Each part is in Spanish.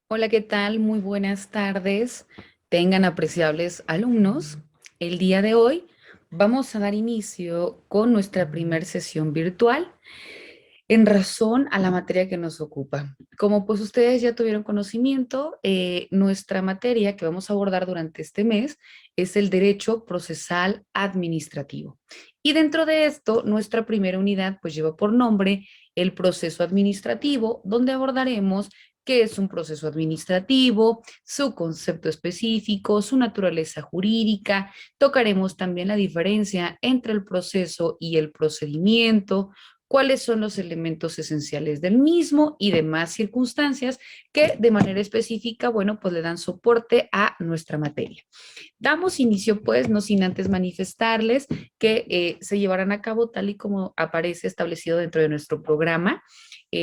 Hola, ¿qué tal? Muy buenas tardes. Tengan apreciables alumnos. El día de hoy vamos a dar inicio con nuestra primer sesión virtual en razón a la materia que nos ocupa. Como pues ustedes ya tuvieron conocimiento, nuestra materia que vamos a abordar durante este mes es el derecho procesal administrativo. Y dentro de esto, nuestra primera unidad pues lleva por nombre el proceso administrativo, donde abordaremos qué es un proceso administrativo, su concepto específico, su naturaleza jurídica. Tocaremos también la diferencia entre el proceso y el procedimiento, cuáles son los elementos esenciales del mismo y demás circunstancias que de manera específica, bueno, pues le dan soporte a nuestra materia. Damos inicio, pues, no sin antes manifestarles que se llevarán a cabo tal y como aparece establecido dentro de nuestro programa.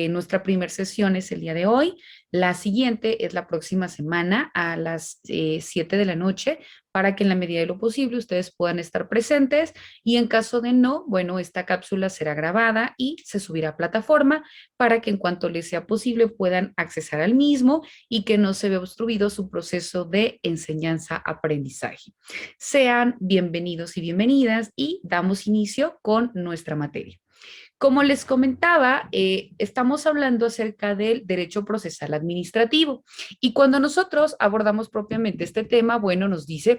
Nuestra primera sesión es el día de hoy. La siguiente es la próxima semana a las 7 de la noche para que en la medida de lo posible ustedes puedan estar presentes y en caso de no, bueno, esta cápsula será grabada y se subirá a plataforma para que en cuanto les sea posible puedan accesar al mismo y que no se vea obstruido su proceso de enseñanza-aprendizaje. Sean bienvenidos y bienvenidas y damos inicio con nuestra materia. Como les comentaba, estamos hablando acerca del derecho procesal administrativo y cuando nosotros abordamos propiamente este tema, bueno, nos dice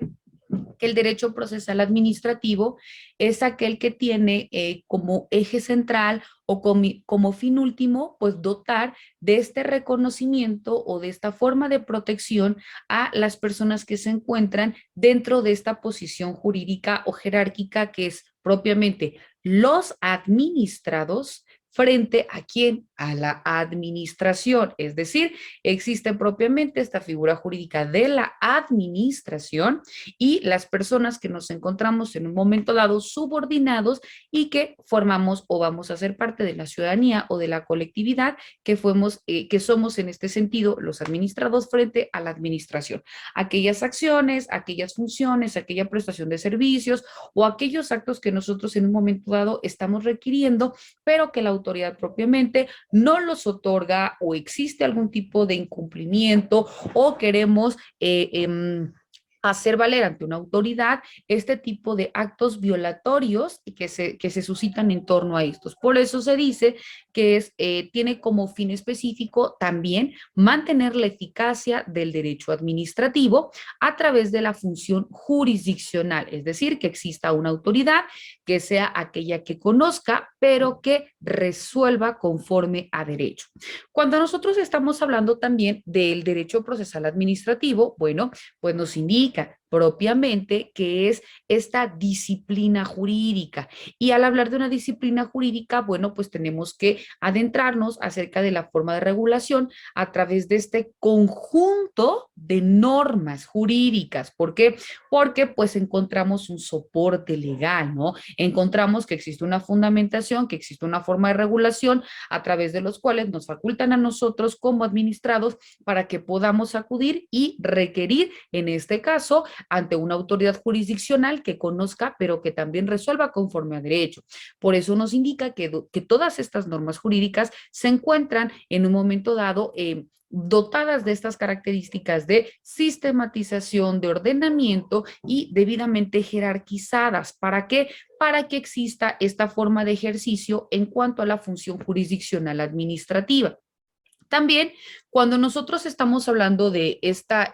que el derecho procesal administrativo es aquel que tiene como eje central o como fin último, pues dotar de este reconocimiento o de esta forma de protección a las personas que se encuentran dentro de esta posición jurídica o jerárquica que es propiamente los administrados frente a quién, a la administración. Es decir, existe propiamente esta figura jurídica de la administración y las personas que nos encontramos en un momento dado subordinados y que formamos o vamos a ser parte de la ciudadanía o de la colectividad que somos en este sentido los administrados frente a la administración. Aquellas acciones, aquellas funciones, aquella prestación de servicios o aquellos actos que nosotros en un momento dado estamos requiriendo, pero que la autoridad propiamente no los otorga o existe algún tipo de incumplimiento o queremos hacer valer ante una autoridad este tipo de actos violatorios que se suscitan en torno a estos. Por eso se dice que tiene como fin específico también mantener la eficacia del derecho administrativo a través de la función jurisdiccional, es decir, que exista una autoridad que sea aquella que conozca, pero que resuelva conforme a derecho. Cuando nosotros estamos hablando también del derecho procesal administrativo, bueno, pues nos indica propiamente que es esta disciplina jurídica. Y al hablar de una disciplina jurídica, bueno, pues tenemos que adentrarnos acerca de la forma de regulación a través de este conjunto de normas jurídicas. ¿Por qué? Porque pues encontramos un soporte legal, ¿no? Encontramos que existe una fundamentación, que existe una forma de regulación a través de los cuales nos facultan a nosotros como administrados para que podamos acudir y requerir, en este caso, ante una autoridad jurisdiccional que conozca, pero que también resuelva conforme a derecho. Por eso nos indica que todas estas normas jurídicas se encuentran en un momento dado dotadas de estas características de sistematización, de ordenamiento y debidamente jerarquizadas. ¿Para qué? Para que exista esta forma de ejercicio en cuanto a la función jurisdiccional administrativa. También, cuando nosotros estamos hablando de esta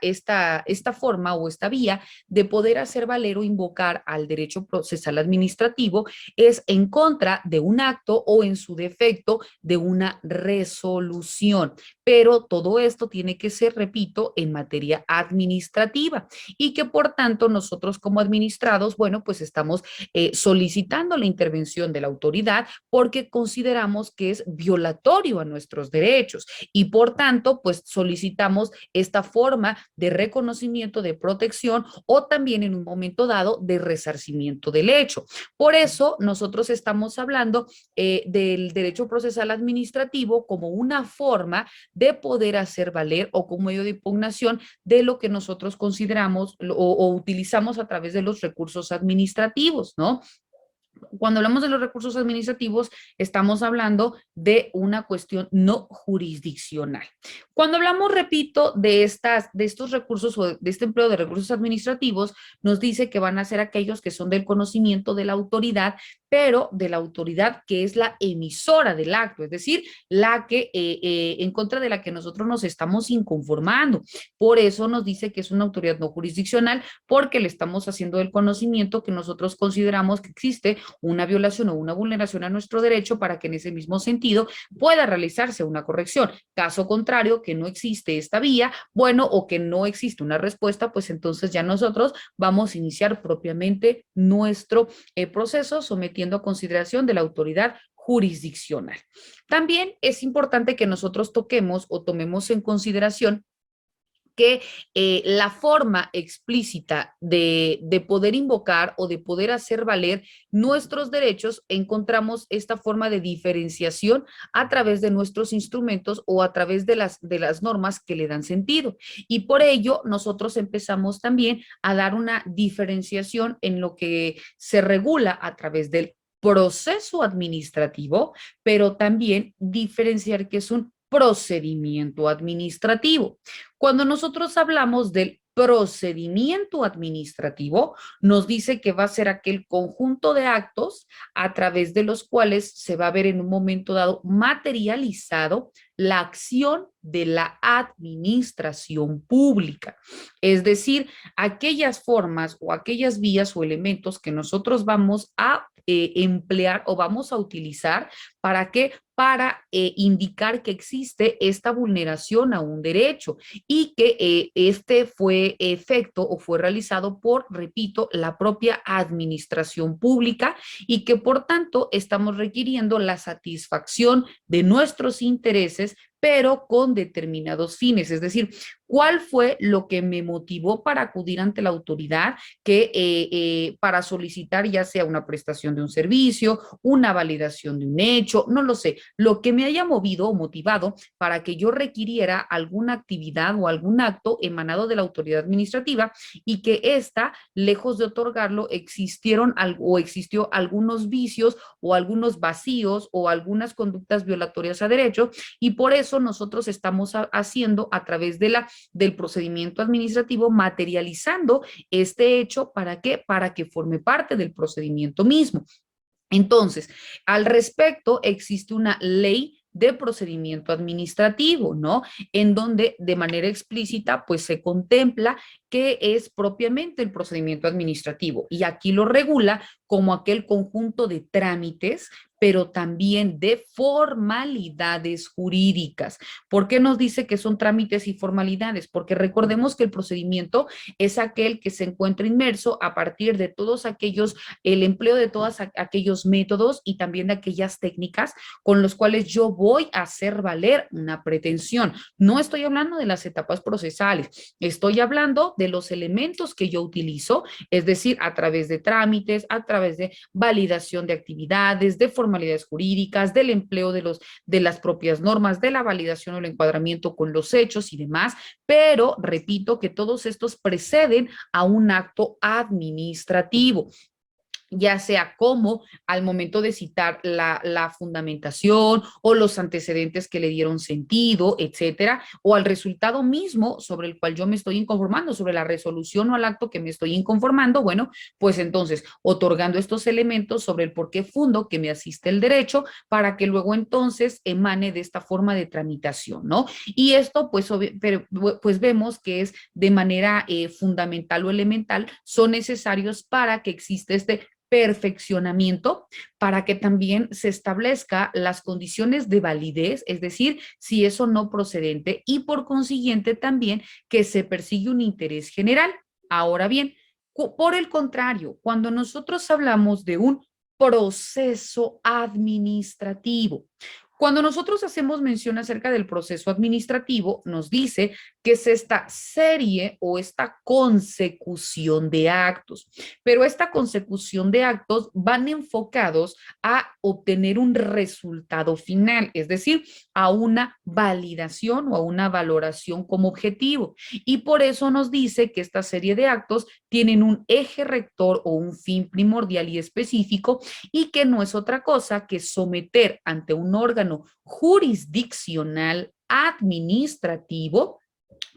forma o esta vía de poder hacer valer o invocar al derecho procesal administrativo, es en contra de un acto o en su defecto de una resolución. Pero todo esto tiene que ser, repito, en materia administrativa y que por tanto nosotros como administrados, bueno, pues estamos solicitando la intervención de la autoridad porque consideramos que es violatorio a nuestros derechos y por tanto, pues solicitamos esta forma de reconocimiento, de protección o también en un momento dado de resarcimiento del hecho. Por eso nosotros estamos hablando del derecho procesal administrativo como una forma de poder hacer valer o como medio de impugnación de lo que nosotros consideramos o utilizamos a través de los recursos administrativos, ¿no? Cuando hablamos de los recursos administrativos, estamos hablando de una cuestión no jurisdiccional. Cuando hablamos, repito, de estos recursos o de este empleo de recursos administrativos, nos dice que van a ser aquellos que son del conocimiento de la autoridad, pero de la autoridad que es la emisora del acto, es decir, la que en contra de la que nosotros nos estamos inconformando. Por eso nos dice que es una autoridad no jurisdiccional, porque le estamos haciendo el conocimiento que nosotros consideramos que existe una violación o una vulneración a nuestro derecho para que en ese mismo sentido pueda realizarse una corrección. Caso contrario, que no existe esta vía, bueno, o que no existe una respuesta, pues entonces ya nosotros vamos a iniciar propiamente nuestro proceso sometiendo a consideración de la autoridad jurisdiccional. También es importante que nosotros toquemos o tomemos en consideración que la forma explícita de poder invocar o de poder hacer valer nuestros derechos, encontramos esta forma de diferenciación a través de nuestros instrumentos o a través de las normas que le dan sentido. Y por ello nosotros empezamos también a dar una diferenciación en lo que se regula a través del proceso administrativo, pero también diferenciar que es un procedimiento administrativo. Cuando nosotros hablamos del procedimiento administrativo, nos dice que va a ser aquel conjunto de actos a través de los cuales se va a ver en un momento dado materializado la acción de la administración pública. Es decir, aquellas formas o aquellas vías o elementos que nosotros vamos a emplear o vamos a utilizar para que para indicar que existe esta vulneración a un derecho y que este fue efecto o fue realizado por, repito, la propia administración pública y que por tanto estamos requiriendo la satisfacción de nuestros intereses pero con determinados fines, es decir, ¿cuál fue lo que me motivó para acudir ante la autoridad que para solicitar ya sea una prestación de un servicio, una validación de un hecho, no lo sé, lo que me haya movido o motivado para que yo requiriera alguna actividad o algún acto emanado de la autoridad administrativa y que ésta, lejos de otorgarlo, existieron o existió algunos vicios o algunos vacíos o algunas conductas violatorias a derecho y por eso nosotros estamos haciendo a través del procedimiento administrativo materializando este hecho ¿para qué? Para que forme parte del procedimiento mismo. Entonces, al respecto, existe una ley de procedimiento administrativo, ¿no? En donde de manera explícita, pues se contempla qué es propiamente el procedimiento administrativo y aquí lo regula como aquel conjunto de trámites, pero también de formalidades jurídicas. ¿Por qué nos dice que son trámites y formalidades? Porque recordemos que el procedimiento es aquel que se encuentra inmerso a partir de todos aquellos, el empleo de todos aquellos métodos y también de aquellas técnicas con los cuales yo voy a hacer valer una pretensión. No estoy hablando de las etapas procesales, estoy hablando de los elementos que yo utilizo, es decir, a través de trámites, a través de validación de actividades, de formalidades jurídicas, del empleo de las propias normas, de la validación o el encuadramiento con los hechos y demás, pero repito que todos estos preceden a un acto administrativo ya sea como al momento de citar la fundamentación o los antecedentes que le dieron sentido, etcétera, o al resultado mismo sobre el cual yo me estoy inconformando, sobre la resolución o al acto que me estoy inconformando, bueno, pues entonces otorgando estos elementos sobre el por qué fundo que me asiste el derecho para que luego entonces emane de esta forma de tramitación, ¿no? Y esto pues, pues vemos que es de manera fundamental o elemental, son necesarios para que exista este perfeccionamiento para que también se establezca las condiciones de validez, es decir, si eso no procedente y por consiguiente también que se persigue un interés general. Ahora bien, por el contrario, cuando nosotros hablamos de un proceso administrativo, Cuando nosotros hacemos mención acerca del proceso administrativo, nos dice que es esta serie o esta consecución de actos, pero esta consecución de actos van enfocados a obtener un resultado final, es decir, a una validación o a una valoración como objetivo. Y por eso nos dice que esta serie de actos tienen un eje rector o un fin primordial y específico y que no es otra cosa que someter ante un órgano jurisdiccional administrativo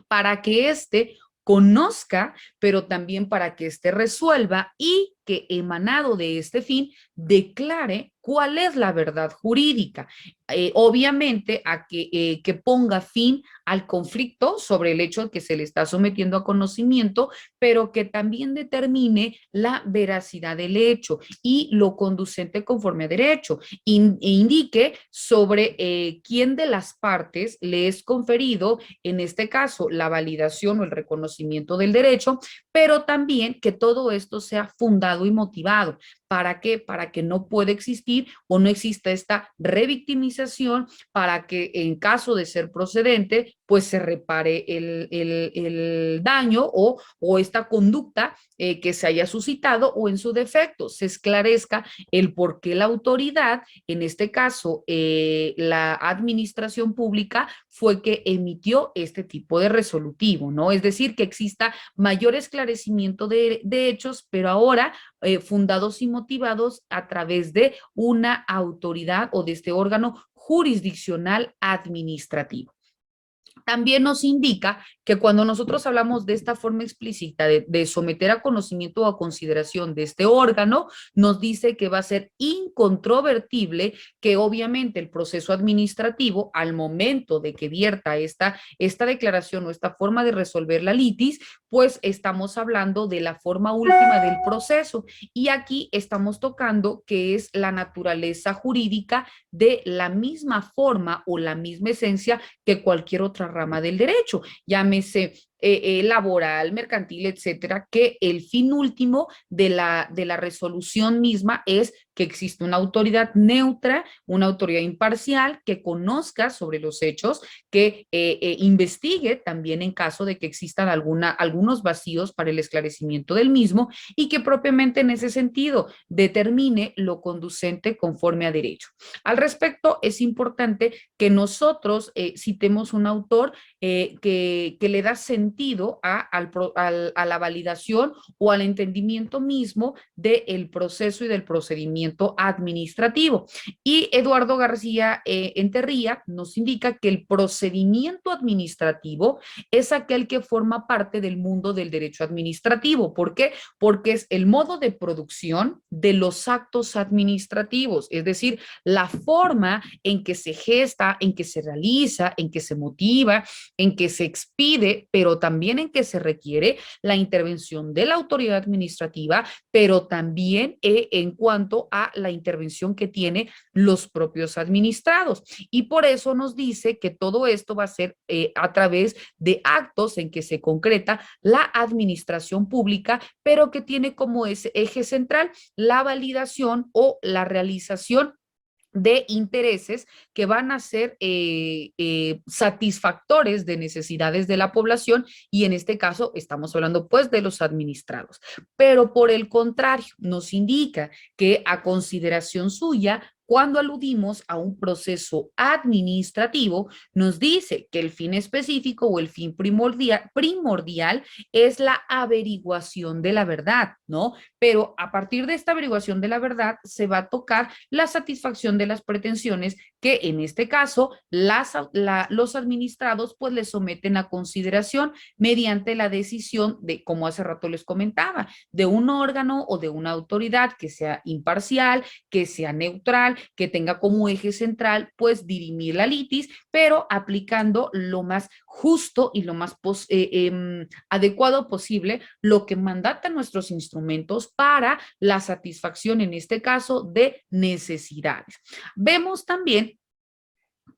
para que éste conozca, pero también para que éste resuelva y que emanado de este fin declare cuál es la verdad jurídica. Obviamente a que ponga fin al conflicto sobre el hecho de que se le está sometiendo a conocimiento, pero que también determine la veracidad del hecho y lo conducente conforme a derecho, indique sobre quién de las partes le es conferido, en este caso, la validación o el reconocimiento del derecho, pero también que todo esto sea fundado y motivado. ¿Para qué? Para que no pueda existir o no exista esta revictimización, para que en caso de ser procedente, pues se repare el daño o esta conducta que se haya suscitado o en su defecto se esclarezca el por qué la autoridad, en este caso la administración pública, fue que emitió este tipo de resolutivo, ¿no? Es decir, que exista mayor esclarecimiento de hechos, pero ahora fundados y motivados a través de una autoridad o de este órgano jurisdiccional administrativo. También nos indica que cuando nosotros hablamos de esta forma explícita de someter a conocimiento o a consideración de este órgano, nos dice que va a ser incontrovertible que obviamente el proceso administrativo, al momento de que vierta esta declaración o esta forma de resolver la litis, pues estamos hablando de la forma última del proceso. Y aquí estamos tocando que es la naturaleza jurídica de la misma forma o la misma esencia que cualquier otra rama del derecho, llámese laboral, mercantil, etcétera, que el fin último de la resolución misma es que existe una autoridad neutra, una autoridad imparcial que conozca sobre los hechos, que investigue también en caso de que existan algunos vacíos para el esclarecimiento del mismo y que propiamente en ese sentido determine lo conducente conforme a derecho. Al respecto, es importante que nosotros citemos un autor que le da sentido a la validación o al entendimiento mismo del proceso y del procedimiento administrativo. Y Eduardo García Enterría nos indica que el procedimiento administrativo es aquel que forma parte del mundo del derecho administrativo. ¿Por qué? Porque es el modo de producción de los actos administrativos, es decir, la forma en que se gesta, en que se realiza, en que se motiva, en que se expide, pero también en que se requiere la intervención de la autoridad administrativa, pero también en cuanto a la intervención que tiene los propios administrados. Y por eso nos dice que todo esto va a ser a través de actos en que se concreta la administración pública, pero que tiene como ese eje central la validación o la realización de intereses que van a ser satisfactores de necesidades de la población y en este caso estamos hablando pues de los administrados. Pero por el contrario, nos indica que a consideración suya, cuando aludimos a un proceso administrativo, nos dice que el fin específico o el fin primordial es la averiguación de la verdad, ¿no? Pero a partir de esta averiguación de la verdad se va a tocar la satisfacción de las pretensiones que en este caso los administrados pues les someten a consideración mediante la decisión de, como hace rato les comentaba, de un órgano o de una autoridad que sea imparcial, que sea neutral, que tenga como eje central pues dirimir la litis, pero aplicando lo más justo y lo más adecuado posible lo que mandatan nuestros instrumentos para la satisfacción, en este caso, de necesidades. Vemos también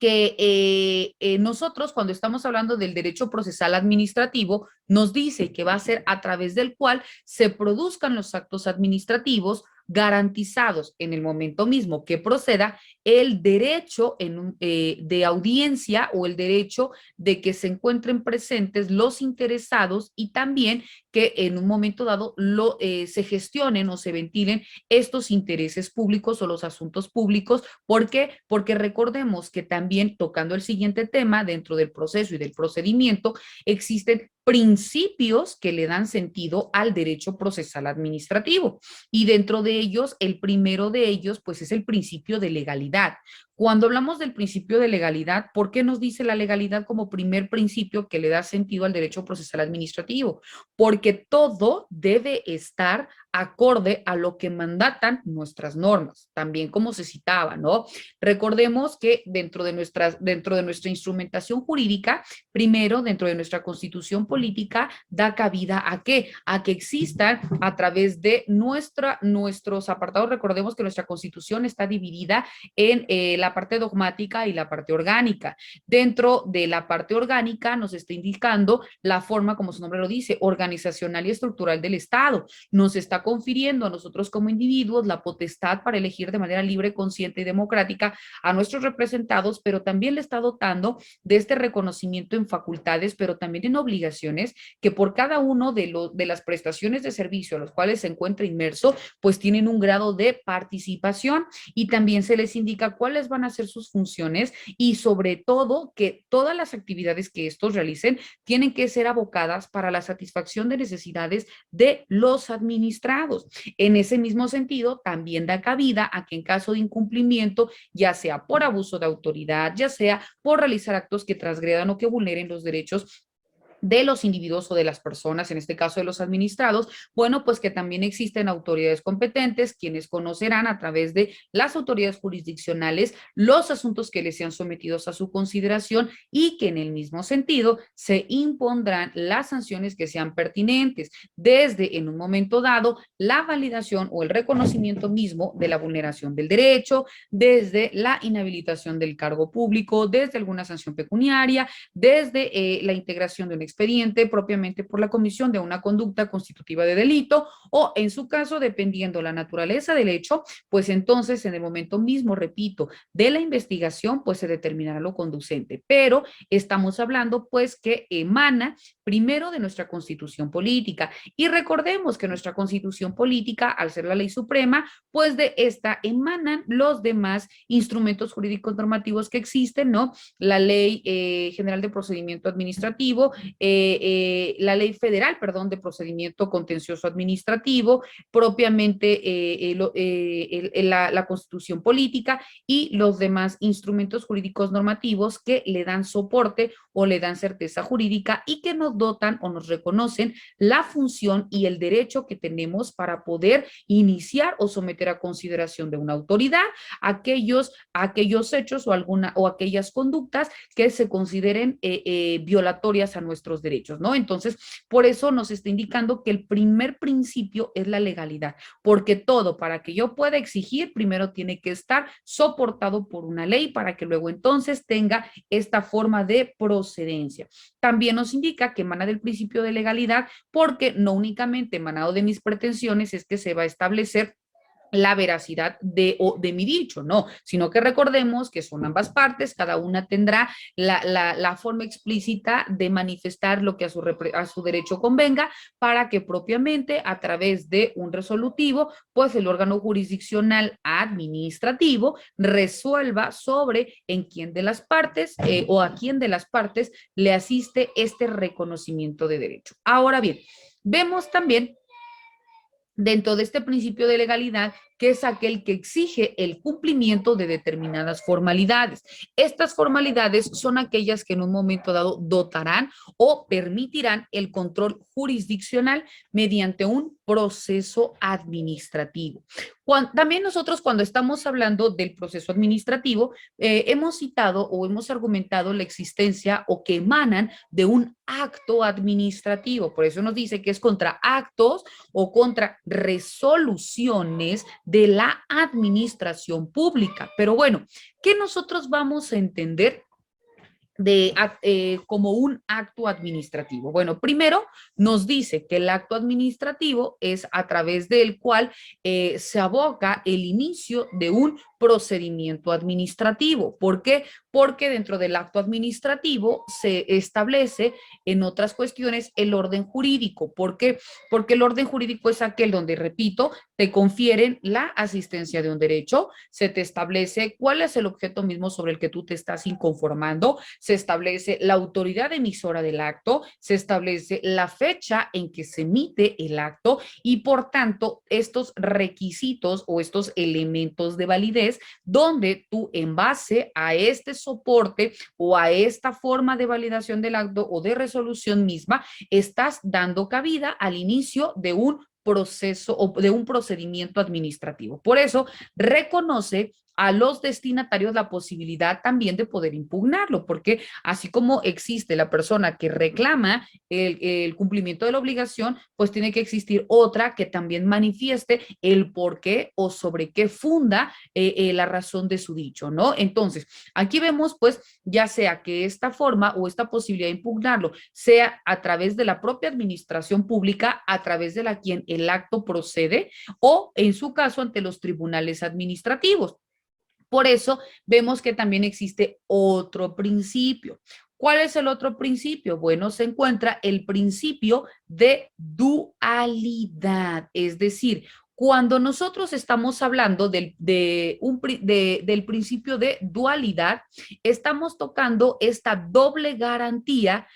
que nosotros cuando estamos hablando del derecho procesal administrativo, nos dice que va a ser a través del cual se produzcan los actos administrativos garantizados en el momento mismo que proceda el derecho de audiencia o el derecho de que se encuentren presentes los interesados y también que en un momento dado se gestionen o se ventilen estos intereses públicos o los asuntos públicos. ¿Por qué? Porque recordemos que también, tocando el siguiente tema, dentro del proceso y del procedimiento, existen principios que le dan sentido al derecho procesal administrativo. Y dentro de ellos, el primero de ellos, pues es el principio de legalidad. Cuando hablamos del principio de legalidad, ¿por qué nos dice la legalidad como primer principio que le da sentido al derecho procesal administrativo? Porque todo debe estar acorde a lo que mandatan nuestras normas, también como se citaba, ¿no? Recordemos que dentro de nuestra instrumentación jurídica, primero, dentro de nuestra constitución política, da cabida ¿a qué? A que existan a través de nuestros apartados. Recordemos que nuestra constitución está dividida en la parte dogmática y la parte orgánica. Dentro de la parte orgánica nos está indicando la forma, como su nombre lo dice, organizacional y estructural del Estado. Nos está confiriendo a nosotros como individuos la potestad para elegir de manera libre, consciente y democrática a nuestros representados, pero también le está dotando de este reconocimiento en facultades, pero también en obligaciones, que por cada uno de las prestaciones de servicio a los cuales se encuentra inmerso, pues tienen un grado de participación y también se les indica cuáles van a ser sus funciones y sobre todo que todas las actividades que estos realicen tienen que ser abocadas para la satisfacción de necesidades de los administrados. En ese mismo sentido, también da cabida a que en caso de incumplimiento, ya sea por abuso de autoridad, ya sea por realizar actos que transgredan o que vulneren los derechos de los individuos o de las personas, en este caso de los administrados, bueno, pues que también existen autoridades competentes quienes conocerán a través de las autoridades jurisdiccionales los asuntos que les sean sometidos a su consideración y que en el mismo sentido se impondrán las sanciones que sean pertinentes, desde en un momento dado la validación o el reconocimiento mismo de la vulneración del derecho, desde la inhabilitación del cargo público, desde alguna sanción pecuniaria, desde la integración de un expediente propiamente por la comisión de una conducta constitutiva de delito o en su caso, dependiendo la naturaleza del hecho, pues entonces en el momento mismo, repito, de la investigación, pues se determinará lo conducente. Pero estamos hablando pues que emana primero de nuestra constitución política y recordemos que nuestra constitución política, al ser la ley suprema, pues de esta emanan los demás instrumentos jurídicos normativos que existen, ¿no? La ley general de procedimiento administrativo, la ley federal, perdón, de procedimiento contencioso administrativo, propiamente la constitución política y los demás instrumentos jurídicos normativos que le dan soporte o le dan certeza jurídica y que nos dotan o nos reconocen la función y el derecho que tenemos para poder iniciar o someter a consideración de una autoridad aquellos hechos o aquellas conductas que se consideren violatorias a nuestros derechos, ¿no? Entonces, por eso nos está indicando que el primer principio es la legalidad, porque todo para que yo pueda exigir, primero tiene que estar soportado por una ley para que luego entonces tenga esta forma de procedencia. También nos indica que emana del principio de legalidad porque no únicamente emanado de mis pretensiones es que se va a establecer la veracidad de mi dicho, no, sino que recordemos que son ambas partes, cada una tendrá la forma explícita de manifestar lo que a su derecho convenga para que propiamente a través de un resolutivo, pues el órgano jurisdiccional administrativo resuelva sobre en quién de las partes o a quién de las partes le asiste este reconocimiento de derecho. Ahora bien, vemos también dentro de este principio de legalidad, que es aquel que exige el cumplimiento de determinadas formalidades. Estas formalidades son aquellas que en un momento dado dotarán o permitirán el control jurisdiccional mediante un proceso administrativo. También nosotros cuando estamos hablando del proceso administrativo, hemos citado o hemos argumentado la existencia o que emanan de un acto administrativo. Por eso nos dice que es contra actos o contra resoluciones de la administración pública. Pero bueno, ¿qué nosotros vamos a entender como un acto administrativo. Bueno, primero nos dice que el acto administrativo es a través del cual se aboca el inicio de un procedimiento administrativo. ¿Por qué? Porque dentro del acto administrativo se establece en otras cuestiones el orden jurídico. ¿Por qué? Porque el orden jurídico es aquel donde, repito, te confieren la asistencia de un derecho, se te establece cuál es el objeto mismo sobre el que tú te estás inconformando, se establece la autoridad emisora del acto, se establece la fecha en que se emite el acto y por tanto estos requisitos o estos elementos de validez donde tú en base a este soporte o a esta forma de validación del acto o de resolución misma estás dando cabida al inicio de un proceso o de un procedimiento administrativo. Por eso reconoce a los destinatarios la posibilidad también de poder impugnarlo, porque así como existe la persona que reclama el cumplimiento de la obligación, pues tiene que existir otra que también manifieste el por qué o sobre qué funda la razón de su dicho, ¿no? Entonces, aquí vemos pues ya sea que esta forma o esta posibilidad de impugnarlo sea a través de la propia administración pública, a través de la quien el acto procede o en su caso ante los tribunales administrativos. Por eso vemos que también existe otro principio. ¿Cuál es el otro principio? Bueno, se encuentra el principio de dualidad, es decir, cuando nosotros estamos hablando del principio de dualidad, estamos tocando esta doble garantía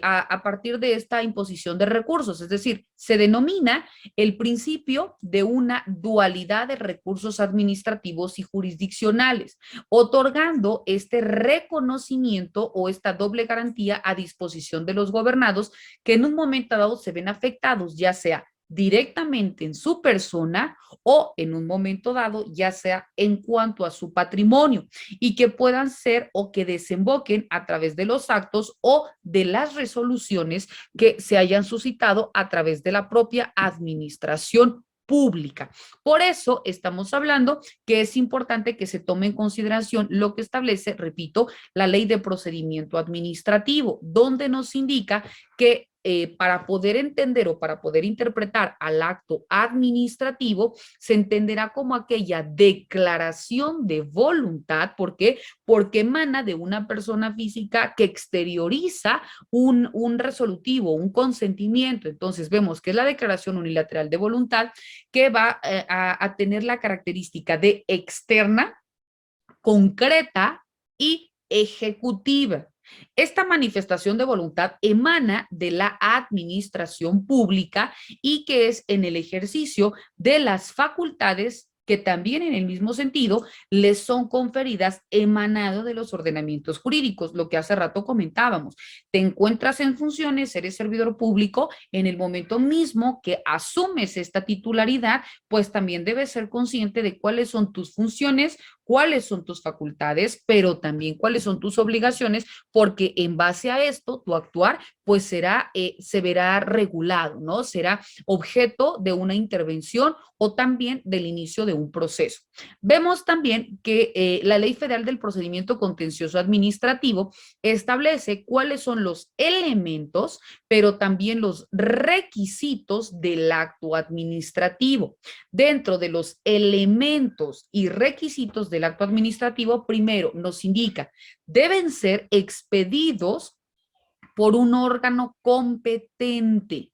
a partir de esta imposición de recursos, es decir, se denomina el principio de una dualidad de recursos administrativos y jurisdiccionales, otorgando este reconocimiento o esta doble garantía a disposición de los gobernados que en un momento dado se ven afectados, ya sea directamente en su persona o en un momento dado, ya sea en cuanto a su patrimonio y que puedan ser o que desemboquen a través de los actos o de las resoluciones que se hayan suscitado a través de la propia administración pública. Por eso estamos hablando que es importante que se tome en consideración lo que establece, repito, la ley de procedimiento administrativo, donde nos indica que para poder entender o para poder interpretar al acto administrativo, se entenderá como aquella declaración de voluntad. ¿Por qué? Porque emana de una persona física que exterioriza un resolutivo, un consentimiento. Entonces vemos que es la declaración unilateral de voluntad que va a tener la característica de externa, concreta y ejecutiva. Esta manifestación de voluntad emana de la administración pública y que es en el ejercicio de las facultades que también en el mismo sentido les son conferidas emanado de los ordenamientos jurídicos, lo que hace rato comentábamos. Te encuentras en funciones, eres servidor público, en el momento mismo que asumes esta titularidad, pues también debes ser consciente de cuáles son tus funciones, cuáles son tus facultades, pero también cuáles son tus obligaciones, porque en base a esto, tu actuar, pues se verá regulado, ¿no? Será objeto de una intervención o también del inicio de un proceso. Vemos también que la Ley Federal del Procedimiento Contencioso Administrativo establece cuáles son los elementos, pero también los requisitos del acto administrativo. Dentro de los elementos y requisitos del acto administrativo, primero nos indica, deben ser expedidos por un órgano competente.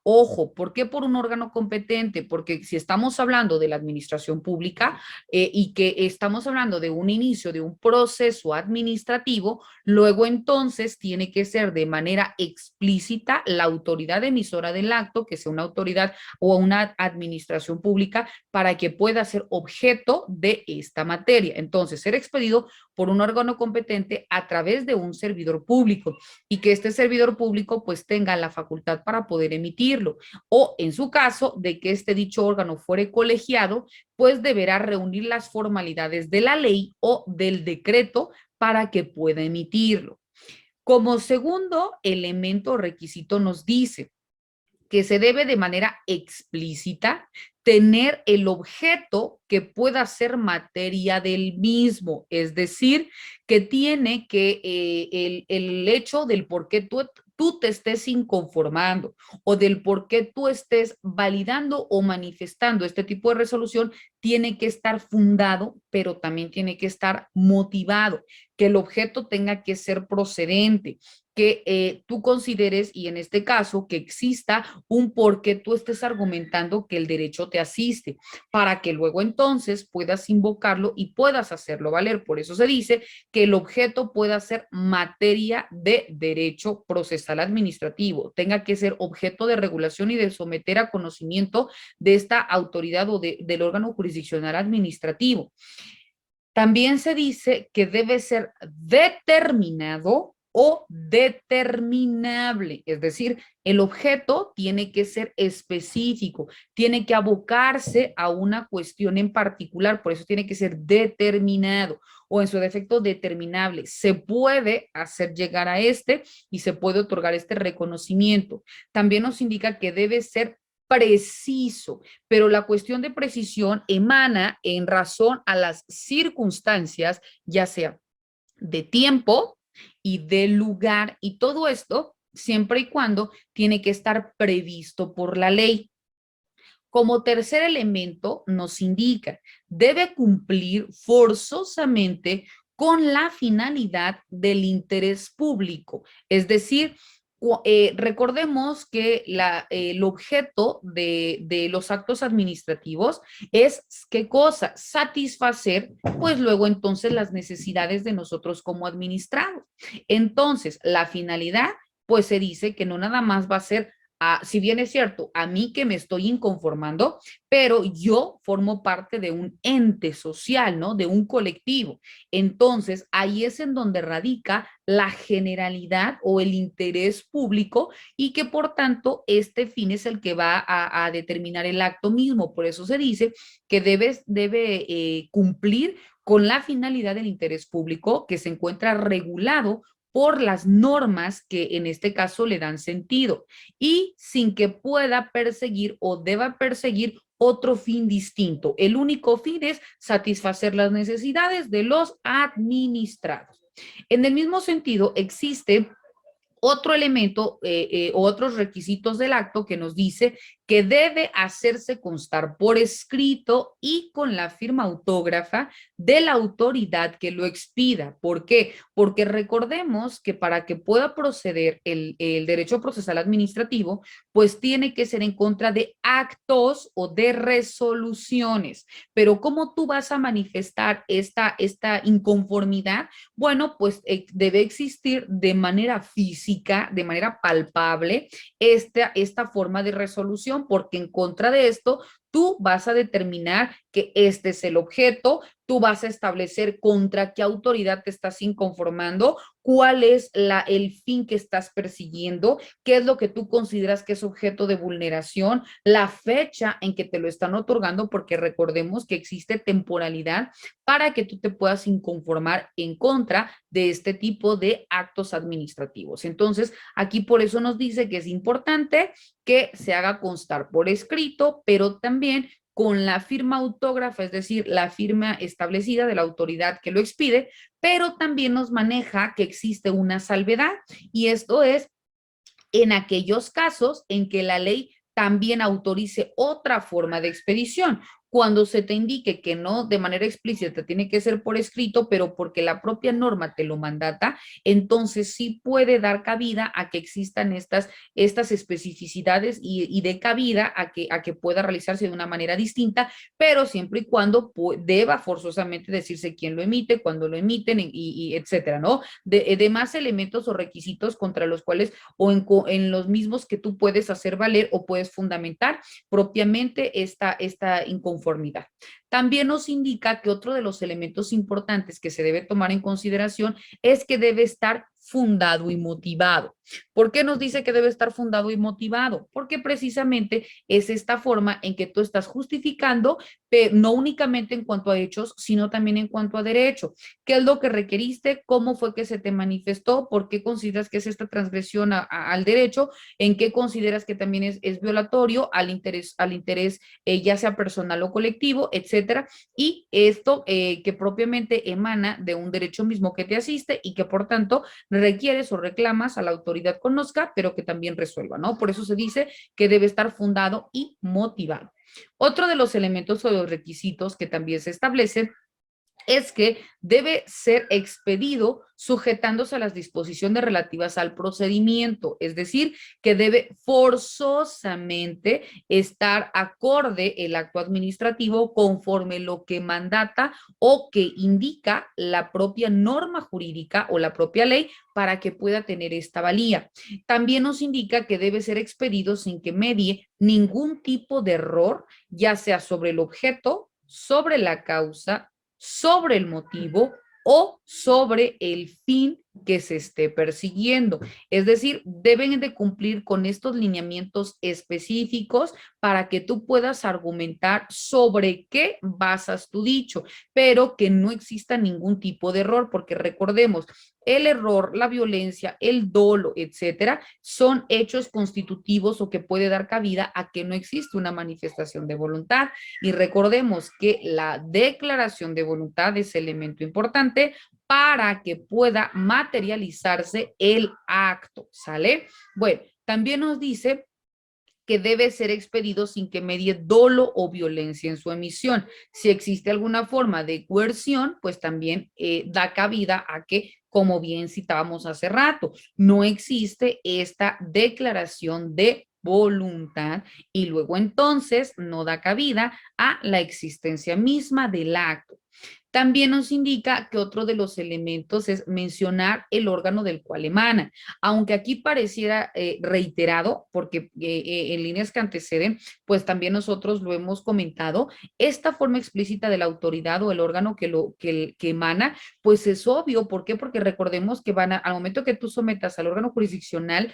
Ojo, ¿por qué por un órgano competente? Porque si estamos hablando de la administración pública y que estamos hablando de un inicio de un proceso administrativo, luego entonces tiene que ser de manera explícita la autoridad emisora del acto, que sea una autoridad o una administración pública, para que pueda ser objeto de esta materia. Entonces, ser expedido por un órgano competente a través de un servidor público y que este servidor público pues tenga la facultad para poder emitirlo o en su caso de que este dicho órgano fuere colegiado, pues deberá reunir las formalidades de la ley o del decreto para que pueda emitirlo. Como segundo elemento o requisito nos dice, que se debe de manera explícita tener el objeto que pueda ser materia del mismo, es decir, que tiene que el hecho del por qué tú te estés inconformando o del por qué tú estés validando o manifestando este tipo de resolución tiene que estar fundado, pero también tiene que estar motivado, que el objeto tenga que ser procedente, que tú consideres, y en este caso, que exista un por qué tú estés argumentando que el derecho te asiste, para que luego entonces puedas invocarlo y puedas hacerlo valer. Por eso se dice que el objeto pueda ser materia de derecho procesal administrativo, tenga que ser objeto de regulación y de someter a conocimiento de esta autoridad o del órgano jurisdiccional administrativo. También se dice que debe ser determinado o determinable, es decir, el objeto tiene que ser específico, tiene que abocarse a una cuestión en particular, por eso tiene que ser determinado o en su defecto determinable. Se puede hacer llegar a este y se puede otorgar este reconocimiento. También nos indica que debe ser preciso, pero la cuestión de precisión emana en razón a las circunstancias, ya sea de tiempo y de lugar, y todo esto siempre y cuando tiene que estar previsto por la ley. Como tercer elemento nos indica, debe cumplir forzosamente con la finalidad del interés público, es decir, recordemos que el objeto de los actos administrativos es, ¿qué cosa? Satisfacer, pues luego entonces las necesidades de nosotros como administrados. Entonces, la finalidad, pues se dice que no nada más va a ser si bien es cierto, a mí que me estoy inconformando, pero yo formo parte de un ente social, ¿no? De un colectivo. Entonces, ahí es en donde radica la generalidad o el interés público y que por tanto este fin es el que va a determinar el acto mismo. Por eso se dice que debe cumplir con la finalidad del interés público que se encuentra regulado por las normas que en este caso le dan sentido y sin que pueda perseguir o deba perseguir otro fin distinto. El único fin es satisfacer las necesidades de los administrados. En el mismo sentido, existe otro elemento otros requisitos del acto que nos dice que debe hacerse constar por escrito y con la firma autógrafa de la autoridad que lo expida. ¿Por qué? Porque recordemos que para que pueda proceder el derecho procesal administrativo, pues tiene que ser en contra de actos o de resoluciones. Pero ¿cómo tú vas a manifestar esta inconformidad? Bueno, pues debe existir de manera física, de manera palpable, esta forma de resolución, porque en contra de esto, tú vas a determinar que este es el objeto, tú vas a establecer contra qué autoridad te estás inconformando, cuál es el fin que estás persiguiendo, qué es lo que tú consideras que es objeto de vulneración, la fecha en que te lo están otorgando, porque recordemos que existe temporalidad para que tú te puedas inconformar en contra de este tipo de actos administrativos. Entonces, aquí por eso nos dice que es importante que se haga constar por escrito, pero también con la firma autógrafa, es decir, la firma establecida de la autoridad que lo expide, pero también nos maneja que existe una salvedad y esto es en aquellos casos en que la ley también autorice otra forma de expedición. Cuando se te indique que no de manera explícita tiene que ser por escrito, pero porque la propia norma te lo mandata, entonces sí puede dar cabida a que existan estas especificidades y de cabida a que pueda realizarse de una manera distinta, pero siempre y cuando deba forzosamente decirse quién lo emite, cuándo lo emiten y etcétera, ¿no? De más elementos o requisitos contra los cuales o en los mismos que tú puedes hacer valer o puedes fundamentar propiamente esta inconformidad. También nos indica que otro de los elementos importantes que se debe tomar en consideración es que debe estar fundado y motivado. ¿Por qué nos dice que debe estar fundado y motivado? Porque precisamente es esta forma en que tú estás justificando, no únicamente en cuanto a hechos, sino también en cuanto a derecho. ¿Qué es lo que requeriste? ¿Cómo fue que se te manifestó? ¿Por qué consideras que es esta transgresión al derecho? ¿En qué consideras que también es violatorio al interés ya sea personal o colectivo, etcétera? Y esto que propiamente emana de un derecho mismo que te asiste y que por tanto requieres o reclamas a la autoridad conozca, pero que también resuelva, ¿no? Por eso se dice que debe estar fundado y motivado. Otro de los elementos o los requisitos que también se establecen es que debe ser expedido sujetándose a las disposiciones relativas al procedimiento, es decir, que debe forzosamente estar acorde el acto administrativo conforme lo que mandata o que indica la propia norma jurídica o la propia ley para que pueda tener esta valía. También nos indica que debe ser expedido sin que medie ningún tipo de error, ya sea sobre el objeto, sobre la causa, sobre el motivo o sobre el fin que se esté persiguiendo. Es decir, deben de cumplir con estos lineamientos específicos para que tú puedas argumentar sobre qué basas tu dicho, pero que no exista ningún tipo de error, porque recordemos, el error, la violencia, el dolo, etcétera, son hechos constitutivos o que puede dar cabida a que no existe una manifestación de voluntad. Y recordemos que la declaración de voluntad es elemento importante para que pueda materializarse el acto, ¿sale? Bueno, también nos dice que debe ser expedido sin que medie dolo o violencia en su emisión. Si existe alguna forma de coerción, pues también da cabida a que, como bien citábamos hace rato, no existe esta declaración de voluntad y luego entonces no da cabida a la existencia misma del acto. También nos indica que otro de los elementos es mencionar el órgano del cual emana, aunque aquí pareciera reiterado, porque en líneas que anteceden, pues también nosotros lo hemos comentado, esta forma explícita de la autoridad o el órgano que emana, pues es obvio. ¿Por qué? Porque recordemos que al momento que tú sometas al órgano jurisdiccional,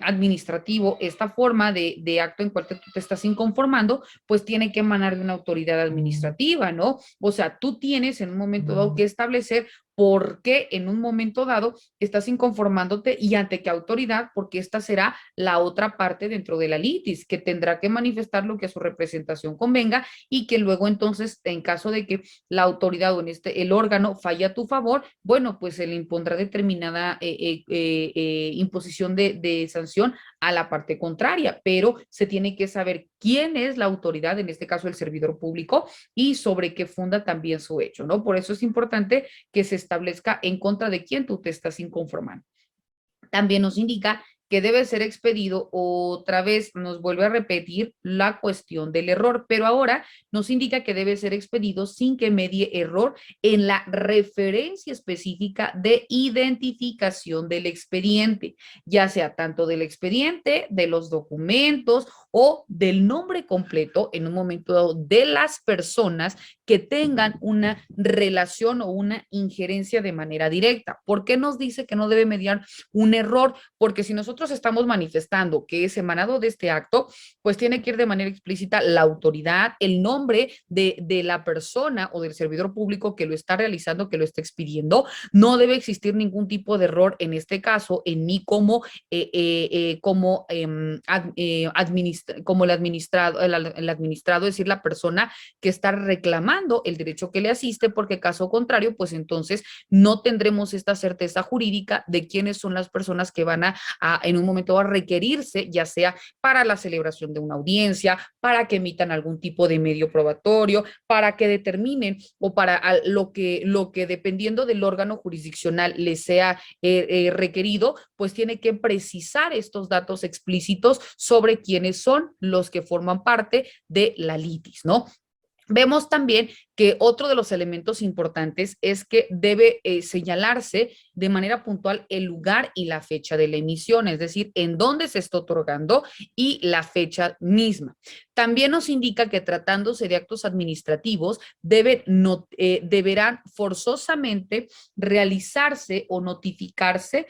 administrativo, esta forma de acto en cual tú te estás inconformando, pues tiene que emanar de una autoridad administrativa, ¿no? O sea, tú tienes en un momento dado que establecer por qué en un momento dado estás inconformándote y ante qué autoridad, porque esta será la otra parte dentro de la litis, que tendrá que manifestar lo que a su representación convenga y que luego entonces, en caso de que la autoridad o el órgano falla a tu favor, bueno, pues se le impondrá determinada imposición de sanción a la parte contraria, pero se tiene que saber quién es la autoridad, en este caso el servidor público, y sobre qué funda también su hecho, ¿no? Por eso es importante que se establezca en contra de quién tú te estás inconformando. También nos indica que debe ser expedido, otra vez nos vuelve a repetir la cuestión del error, pero ahora nos indica que debe ser expedido sin que medie error en la referencia específica de identificación del expediente, ya sea tanto del expediente, de los documentos o del nombre completo en un momento dado de las personas que tengan una relación o una injerencia de manera directa. ¿Por qué nos dice que no debe mediar un error? Porque si nosotros estamos manifestando que es emanado de este acto, pues tiene que ir de manera explícita la autoridad, el nombre de la persona o del servidor público que lo está realizando, que lo está expidiendo. No debe existir ningún tipo de error en este caso en mí como el administrado, es decir, la persona que está reclamando el derecho que le asiste, porque caso contrario, pues entonces no tendremos esta certeza jurídica de quiénes son las personas que van en un momento a requerirse, ya sea para la celebración de una audiencia, para que emitan algún tipo de medio probatorio, para que determinen o para lo que dependiendo del órgano jurisdiccional les sea requerido, pues tiene que precisar estos datos explícitos sobre quiénes son los que forman parte de la litis, ¿no? Vemos también que otro de los elementos importantes es que debe señalarse de manera puntual el lugar y la fecha de la emisión, es decir, en dónde se está otorgando y la fecha misma. También nos indica que tratándose de actos administrativos, deberán forzosamente realizarse o notificarse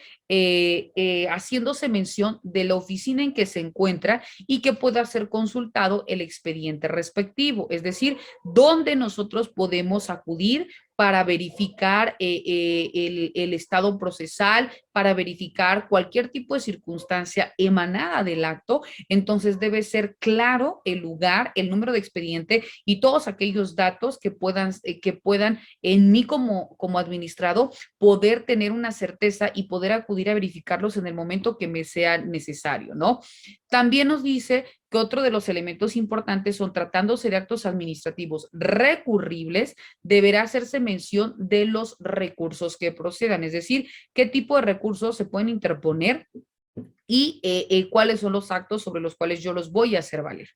haciéndose mención de la oficina en que se encuentra y que pueda ser consultado el expediente respectivo, es decir, dónde nosotros podemos acudir para verificar el estado procesal, para verificar cualquier tipo de circunstancia emanada del acto. Entonces debe ser claro el lugar, el número de expediente y todos aquellos datos que puedan en mí como administrado poder tener una certeza y poder acudir a verificarlos en el momento que me sea necesario, ¿no? También nos dice que otro de los elementos importantes son tratándose de actos administrativos recurribles, deberá hacerse mención de los recursos que procedan, es decir, qué tipo de recursos se pueden interponer y cuáles son los actos sobre los cuales yo los voy a hacer valer.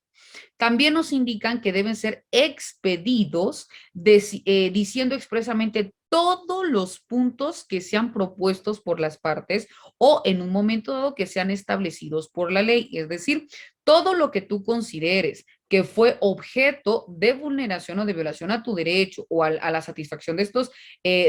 También nos indican que deben ser expedidos diciendo expresamente todos los puntos que sean propuestos por las partes o en un momento dado que sean establecidos por la ley. Es decir, todo lo que tú consideres que fue objeto de vulneración o de violación a tu derecho o a la satisfacción de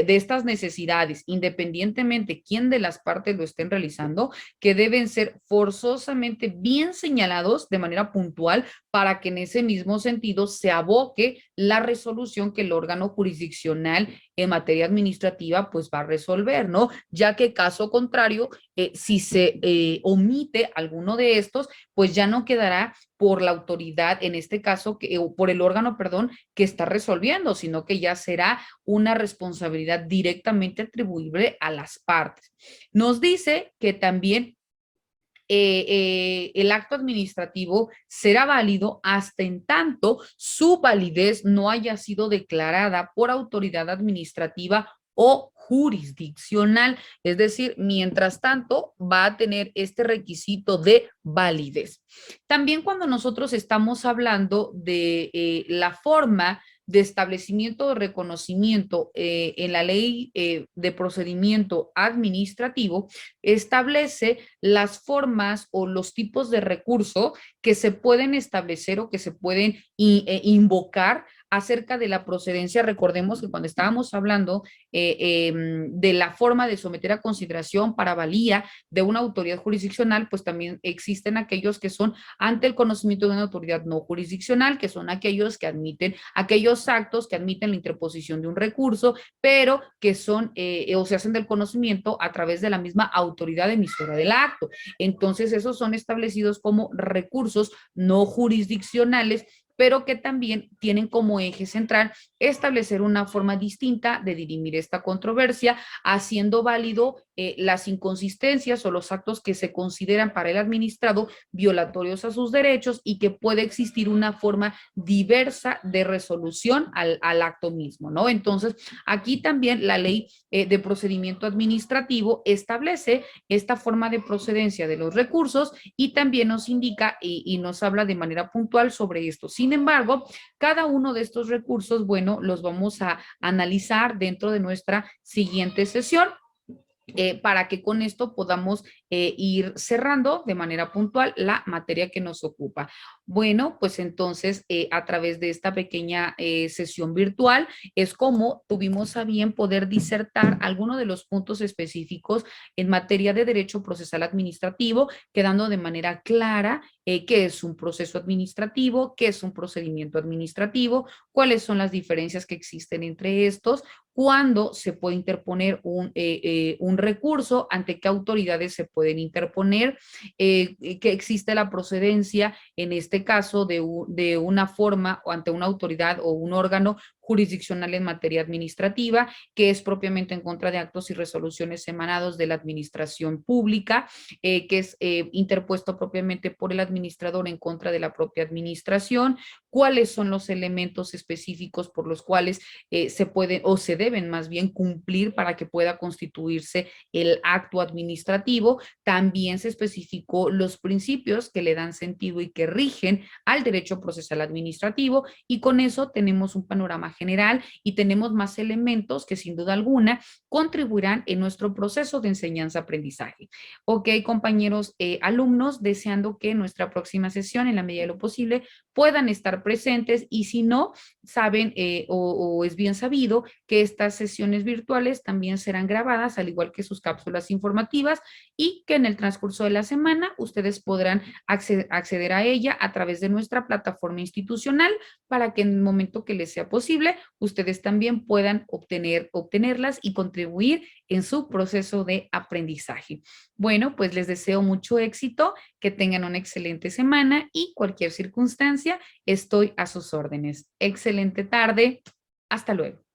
estas necesidades, independientemente quién de las partes lo estén realizando, que deben ser forzosamente bien señalados de manera puntual para que en ese mismo sentido se aboque la resolución que el órgano jurisdiccional en materia administrativa pues va a resolver, ¿no? Ya que caso contrario, si se omite alguno de estos, pues ya no quedará por la autoridad, en este caso, o por el órgano, perdón, que está resolviendo, sino que ya será una responsabilidad directamente atribuible a las partes. Nos dice que también el acto administrativo será válido hasta en tanto su validez no haya sido declarada por autoridad administrativa o jurisdiccional, es decir, mientras tanto va a tener este requisito de validez. También cuando nosotros estamos hablando de la forma de establecimiento o reconocimiento en la ley de procedimiento administrativo, establece las formas o los tipos de recurso que se pueden establecer o que se pueden invocar acerca de la procedencia. Recordemos que cuando estábamos hablando de la forma de someter a consideración para valía de una autoridad jurisdiccional, pues también existen aquellos que son ante el conocimiento de una autoridad no jurisdiccional, que son aquellos que admiten, aquellos actos que admiten la interposición de un recurso, pero que son o se hacen del conocimiento a través de la misma autoridad emisora del acto. Entonces, esos son establecidos como recursos no jurisdiccionales, pero que también tienen como eje central establecer una forma distinta de dirimir esta controversia, haciendo válido las inconsistencias o los actos que se consideran para el administrado violatorios a sus derechos y que puede existir una forma diversa de resolución al acto mismo, ¿no? Entonces, aquí también la ley de procedimiento administrativo establece esta forma de procedencia de los recursos y también nos indica y nos habla de manera puntual sobre esto. Sin embargo, cada uno de estos recursos, bueno, los vamos a analizar dentro de nuestra siguiente sesión. Para que con esto podamos ir cerrando de manera puntual la materia que nos ocupa. Bueno, pues entonces a través de esta pequeña sesión virtual es como tuvimos a bien poder disertar algunos de los puntos específicos en materia de derecho procesal administrativo, quedando de manera clara qué es un proceso administrativo, qué es un procedimiento administrativo, cuáles son las diferencias que existen entre estos, cuándo se puede interponer un recurso, ante qué autoridades se pueden interponer, que existe la procedencia, en este caso, de una forma o ante una autoridad o un órgano jurisdiccional en materia administrativa, que es propiamente en contra de actos y resoluciones emanados de la administración pública, que es interpuesto propiamente por el administrador en contra de la propia administración, cuáles son los elementos específicos por los cuales se pueden o se deben más bien cumplir para que pueda constituirse el acto administrativo. También se especificó los principios que le dan sentido y que rigen al derecho procesal administrativo, y con eso tenemos un panorama general y tenemos más elementos que sin duda alguna contribuirán en nuestro proceso de enseñanza-aprendizaje. Ok, compañeros alumnos, deseando que nuestra próxima sesión, en la medida de lo posible, puedan estar presentes, y si no, saben o es bien sabido que estas sesiones virtuales también serán grabadas, al igual que sus cápsulas informativas, y que en el transcurso de la semana ustedes podrán acceder a ella a través de nuestra plataforma institucional, para que en el momento que les sea posible, ustedes también puedan obtenerlas y contribuir en su proceso de aprendizaje. Bueno, pues les deseo mucho éxito, que tengan una excelente semana, y cualquier circunstancia, estoy a sus órdenes. Excelente tarde. Hasta luego.